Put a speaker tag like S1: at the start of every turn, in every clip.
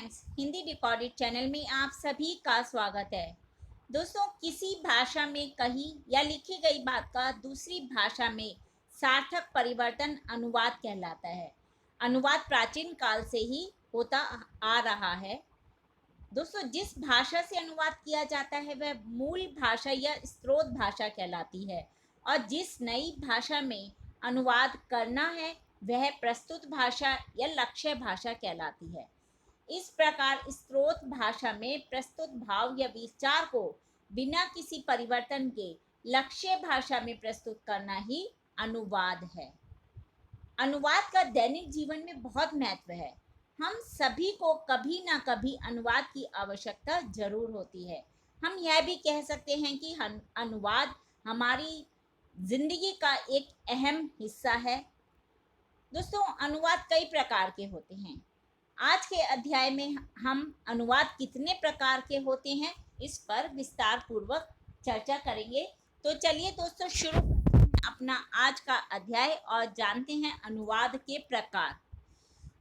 S1: Friends, Hindi decoded channel में आप सभी का स्वागत है। दोस्तों, किसी भाषा में कही या लिखी गई बात का दूसरी भाषा में सार्थक परिवर्तन अनुवाद कहलाता है। अनुवाद प्राचीन काल से ही होता आ रहा है। दोस्तों, जिस भाषा से अनुवाद किया जाता है वह मूल भाषा या स्रोत भाषा कहलाती है, और जिस नई भाषा में अनुवाद करना है वह प्रस्तुत भाषा या लक्ष्य भाषा कहलाती है। इस प्रकार स्रोत भाषा में प्रस्तुत भाव या विचार को बिना किसी परिवर्तन के लक्ष्य भाषा में प्रस्तुत करना ही अनुवाद है। अनुवाद का दैनिक जीवन में बहुत महत्व है। हम सभी को कभी ना कभी अनुवाद की आवश्यकता जरूर होती है। हम यह भी कह सकते हैं कि अनुवाद हमारी जिंदगी का एक अहम हिस्सा है। दोस्तों, अनुवाद कई प्रकार के होते हैं। आज के अध्याय में हम अनुवाद कितने प्रकार के होते हैं इस पर विस्तार पूर्वक चर्चा करेंगे। तो चलिए दोस्तों, शुरू करते हैं अपना आज का अध्याय और जानते हैं अनुवाद के प्रकार।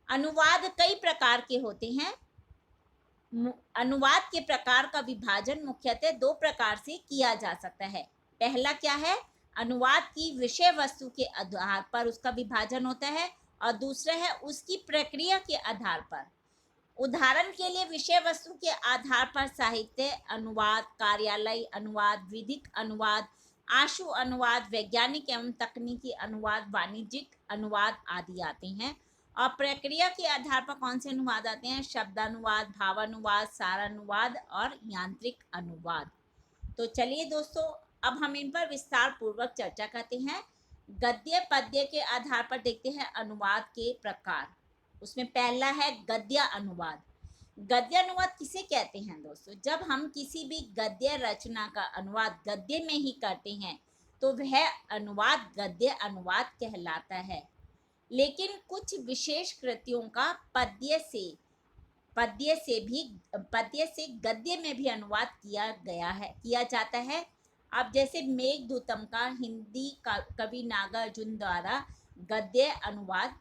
S1: अनुवाद कई प्रकार के होते हैं। अनुवाद के प्रकार का विभाजन मुख्यतः दो प्रकार से किया जा सकता है। पहला क्या है? अनुवाद की विषय वस्तु के आधार पर उसका विभाजन होता है, और दूसरा है उसकी प्रक्रिया के आधार पर। उदाहरण के लिए, विषय वस्तु के आधार पर साहित्य अनुवाद, कार्यालय अनुवाद, विधिक अनुवाद, आशु अनुवाद, वैज्ञानिक एवं तकनीकी अनुवाद, वाणिज्यिक अनुवाद आदि आते हैं। और प्रक्रिया के आधार पर कौन से अनुवाद आते हैं? शब्दानुवाद, भावानुवाद, सारानुवाद और यांत्रिक अनुवाद। तो चलिए दोस्तों, अब हम इन पर विस्तार पूर्वक चर्चा करते हैं। गद्य पद्य के आधार पर देखते हैं अनुवाद के प्रकार। उसमें पहला है गद्य अनुवाद। गद्य अनुवाद किसे कहते हैं दोस्तों? जब हम किसी भी गद्य रचना का अनुवाद गद्य में ही करते हैं तो वह अनुवाद गद्य अनुवाद कहलाता है। लेकिन कुछ विशेष कृतियों का पद्य से गद्य में भी अनुवाद किया जाता है। अब जैसे मेघदूतम का हिंदी का कवि नागार्जुन द्वारा गद्य अनुवाद,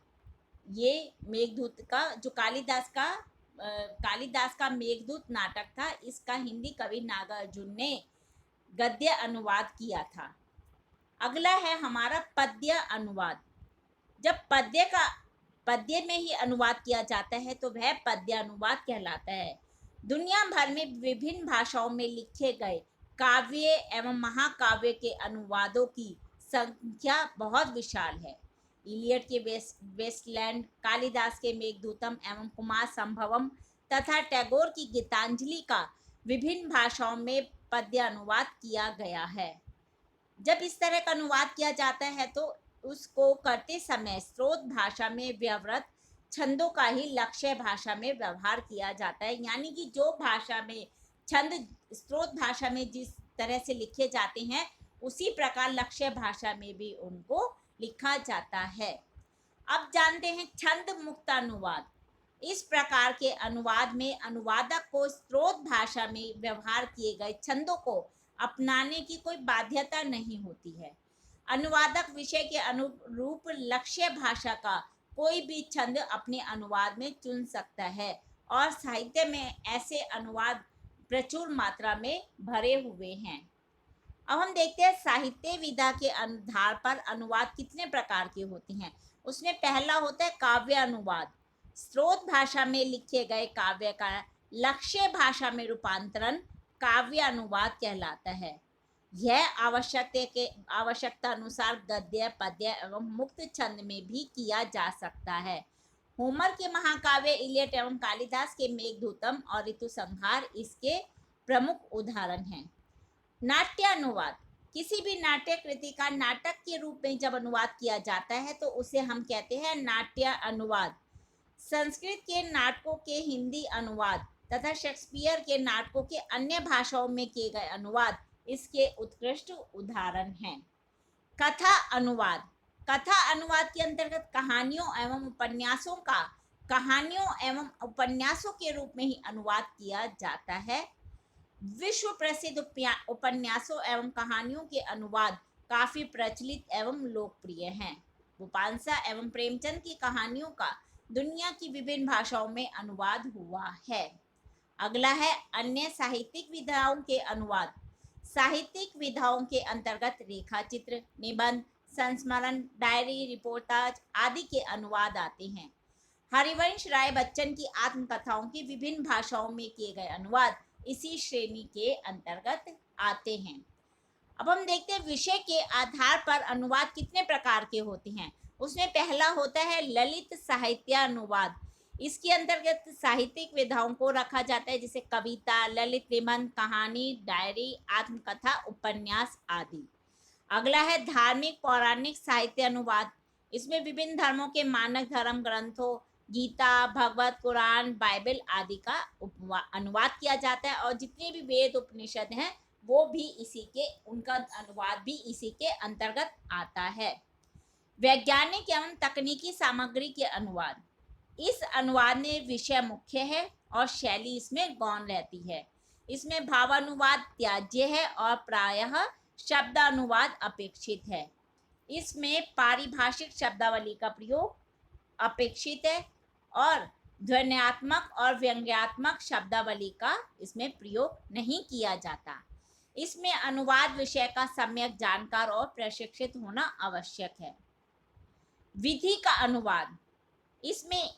S1: ये मेघदूत का जो कालिदास का मेघदूत नाटक था, इसका हिंदी कवि नागार्जुन ने गद्य अनुवाद किया था। अगला है हमारा पद्य अनुवाद। जब पद्य में ही अनुवाद किया जाता है तो वह पद्य अनुवाद कहलाता है। दुनिया भर में विभिन्न भाषाओं में लिखे गए काव्य एवं महाकाव्य के अनुवादों की संख्या बहुत विशाल है। इलियड के वेस्टलैंड, कालिदास के मेघदूतम एवं कुमार संभवम तथा टैगोर की गीतांजलि का विभिन्न भाषाओं में पद्य अनुवाद किया गया है। जब इस तरह का अनुवाद किया जाता है तो उसको करते समय स्रोत भाषा में व्यवहृत छंदों का ही लक्ष्य भाषा में व्यवहार किया जाता है। यानी कि जो भाषा में छंद स्रोत भाषा में जिस तरह से लिखे जाते हैं उसी प्रकार लक्ष्य भाषा में भी उनको लिखा जाता है। अब जानते हैं छंद मुक्त अनुवाद। इस प्रकार के अनुवाद में अनुवादक को स्रोत भाषा में व्यवहार किए गए छंदों को अपनाने की कोई बाध्यता नहीं होती है। अनुवादक विषय के अनुरूप लक्ष्य भाषा का कोई भी छंद अपने अनुवाद में चुन सकता है, और साहित्य में ऐसे अनुवाद प्रचुर मात्रा में भरे हुए हैं। अब हम देखते हैं साहित्य विधा के आधार पर अनुवाद कितने प्रकार के होते हैं। उसमें पहला होता है काव्य अनुवाद। स्रोत भाषा में लिखे गए काव्य का लक्ष्य भाषा में रूपांतरण काव्य अनुवाद कहलाता है। यह आवश्यकता अनुसार गद्य, पद्य एवं मुक्त छंद में भी किया जा सकता है। होमर के महाकाव्य इलियड एवं कालिदास के मेघदूतम और ऋतुसंहार इसके प्रमुख उदाहरण हैं। नाट्य अनुवाद। किसी भी नाट्य कृति का नाटक के रूप में जब अनुवाद किया जाता है तो उसे हम कहते हैं नाट्य अनुवाद। संस्कृत के नाटकों के हिंदी अनुवाद तथा शेक्सपियर के नाटकों के अन्य भाषाओं में किए गए अनुवाद इसके उत्कृष्ट उदाहरण हैं। कथा अनुवाद। कथा अनुवाद के अंतर्गत कहानियों एवं उपन्यासों के रूप में ही अनुवाद किया जाता है। विश्व प्रसिद्ध उपन्यासों एवं कहानियों के अनुवाद काफी प्रचलित एवं लोकप्रिय हैं। भूपालसा एवं प्रेमचंद की कहानियों का दुनिया की विभिन्न भाषाओं में अनुवाद हुआ है। अगला है अन्य साहित्यिक विधाओं के अनुवाद। साहित्यिक विधाओं के अंतर्गत रेखा चित्र, निबंध, संस्मरण, डायरी, रिपोर्टाज आदि के अनुवाद आते हैं। हरिवंश राय बच्चन की आत्मकथाओं की विभिन्न भाषाओं में किए गए अनुवाद इसी श्रेणी के अंतर्गत आते हैं। अब हम देखते हैं विषय के आधार पर अनुवाद कितने प्रकार के होते हैं। उसमें पहला होता है ललित साहित्य अनुवाद। इसके अंतर्गत साहित्यिक विधाओं को रखा जाता है, जैसे कविता, ललित निबंध, कहानी, डायरी, आत्मकथा, उपन्यास आदि। अगला है धार्मिक पौराणिक साहित्य अनुवाद। इसमें विभिन्न धर्मों के मानक धर्म ग्रंथों, गीता, भगवत, पुराण, बाइबल आदि का अनुवाद किया जाता है, और जितने भी वेद उपनिषद हैं वो भी इसी के, उनका अनुवाद भी इसी के अंतर्गत आता है। वैज्ञानिक एवं तकनीकी सामग्री के अनुवाद। इस अनुवाद में विषय मुख्य है और शैली इसमें गौण रहती है। इसमें भावानुवाद त्याज्य है और प्रायः शब्दानुवाद अपेक्षित है। इसमें पारिभाषिक शब्दावली का प्रयोग अपेक्षित है और ध्वन्यात्मक और व्यंग्यात्मक शब्दावली का इसमें प्रयोग नहीं किया जाता। इसमें अनुवाद विषय का सम्यक जानकार और प्रशिक्षित होना आवश्यक है। विधि का अनुवाद। इसमें